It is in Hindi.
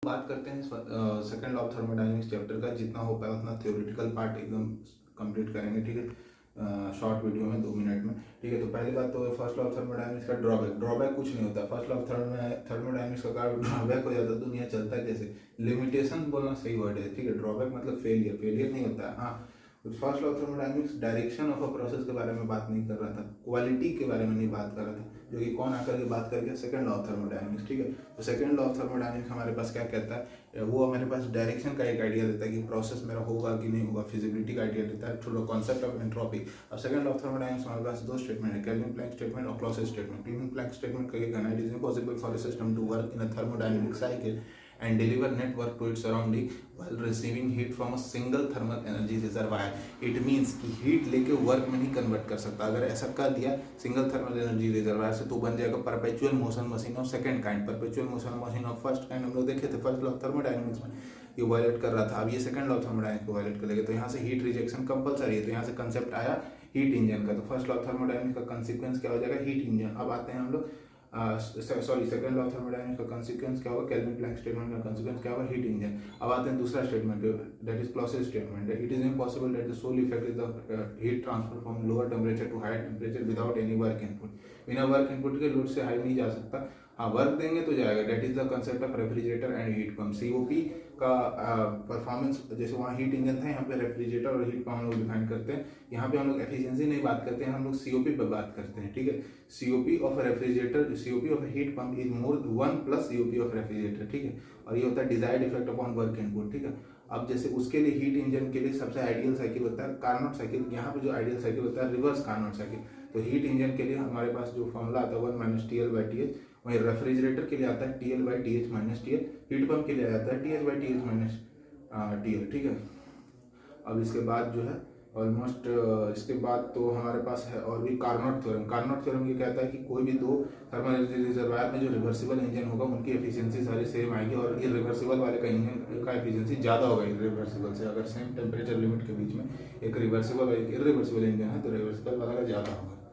बात करते हैं second law of thermodynamics chapter का। जितना हो पाए उतना थ्योरेटिकल पार्ट एकदम कंप्लीट करेंगे, ठीक है, शॉर्ट वीडियो में 2 मिनट में, ठीक है। तो पहली बात तो फर्स्ट लॉ ऑफ थर्मोडायनेमिक्स का ड्रॉबैक कुछ नहीं होता। फर्स्ट लॉ ऑफ थर्मोडायनेमिक्स का ड्रॉबैक हो जाता है दुनिया चलता कैसे, लिमिटेशन बोलना सही वर्ड है, ठीक है। ड्रॉबैक मतलब फेलियर नहीं होता है। हाँ, first law of thermodynamics direction of a process के बारे में बात नहीं कर रहा था, क्वालिटी के बारे में नहीं बात कर रहा था, जो कि कौन आकर के बात करके सेकंड लॉ ऑफ थर्मोडायनेमिक्स, ठीक है। तो सेकंड लॉ ऑफ थर्मोडायनेमिक्स हमारे पास क्या कहता है, वो हमारे पास डायरेक्शन का एक आइडिया देता है कि प्रोसेस मेरा होगा कि नहीं होगा, फिजिबिलिटी का आइडिया देता है through the concept of entropy. अब सेकंड लॉ ऑफ थर्मोडायनेमिक्स हमारे पास 2 स्टेटमेंट है, केल्विन प्लैंक स्टेटमेंट और Clausius statement. Kelvin Planck statement का कहना है it is impossible for a system to work in a thermodynamic cycle and deliver net work to its surrounding while receiving heat from a single thermal energy reservoir. It means कि हीट लेके वर्क में नहीं कन्वर्ट कर सकता। अगर ऐसा कर दिया सिंगल थर्मल एनर्जी रिजर्वायर से तो बन जाएगा perpetual motion machine of second kind, perpetual motion machine of first kind हम लोग देखे थे फर्स्ट लॉ ऑफ थर्मोडायनेमिक्स में, ये वायलेट कर रहा था। अब ये सेकंड लॉ ऑफ थर्मोडायनेमिक्स को वायलेट करेगा, तो यहाँ से हीट रिजेक्शन कंपलसरी है। तो यहाँ से कंसेप्ट आया हीट इंजन का। तो फर्स्ट लॉ ऑफ थर्मोडायनेमिक्स का कंसिक्वेंस क्या हो जाएगा, हीट इंजन। अब आते हैं हम लोग सेकंड लॉ ऑफ थर्मोडायनेमिक्स का कंसीक्वेंस क्या होगा, केल्विन प्लैंक स्टेटमेंट का कंसीक्वेंस क्या होगा, हीट इंजन। अब आते हैं दूसरा statement, that is Clausius statement. It is impossible that the sole effect is the heat transfer from lower temperature to higher temperature without any work input. बिना वर्क इनपुट के लोड से हाई नहीं जा सकता। हाँ, वर्क देंगे तो जाएगा। That is the concept of refrigerator and heat pump. COP का परफॉर्मेंस, जैसे वहाँ हीट इंजन था, यहाँ पे रेफ्रिजरेटर और हीट पंप हम लोग डिफाइन करते हैं। यहाँ पे हम लोग एफिशिएंसी नहीं बात करते हैं, हम लोग सीओपी पे बात करते हैं, ठीक है। COP of refrigerator, COP of heat pump is more 1 plus COP of refrigerator, ठीक है। और ये होता है desired effect upon work input, ठीक है। अब जैसे उसके लिए हीट इंजन के लिए सबसे आइडियल साइकिल होता है कार्नोट साइकिल। यहाँ पे जो आइडियल साइकिल होता है रिवर्स कार्नोट साइकिल। तो हीट इंजन के लिए हमारे पास जो फॉर्मूला आता है 1 माइनस TL/TH, वहीं रेफ्रिजरेटर के लिए आता है TL/TH minus TL, heat pump के लिए आता है TH/TH माइनस TL, ठीक है। अब इसके बाद जो है ऑलमोस्ट इसके बाद तो हमारे पास है और भी कार्नोट थ्योरम। कार्नोट थ्योरम ये कहता है कि कोई भी दो थर्मल एनर्जी रिजर्वायर में जो रिवर्सिबल इंजन होगा उनकी एफिशिएंसी सारी सेम आएगी और इरिवर्सिबल वाले का इंजन का एफिशिएंसी ज़्यादा होगा इरिवर्सिबल से। अगर सेम टेम्परेचर लिमिट के बीच में एक रिवर्सिबल और एक इरिवर्सिबल इंजन है तो रिवर्सिबल वाला का ज़्यादा होगा।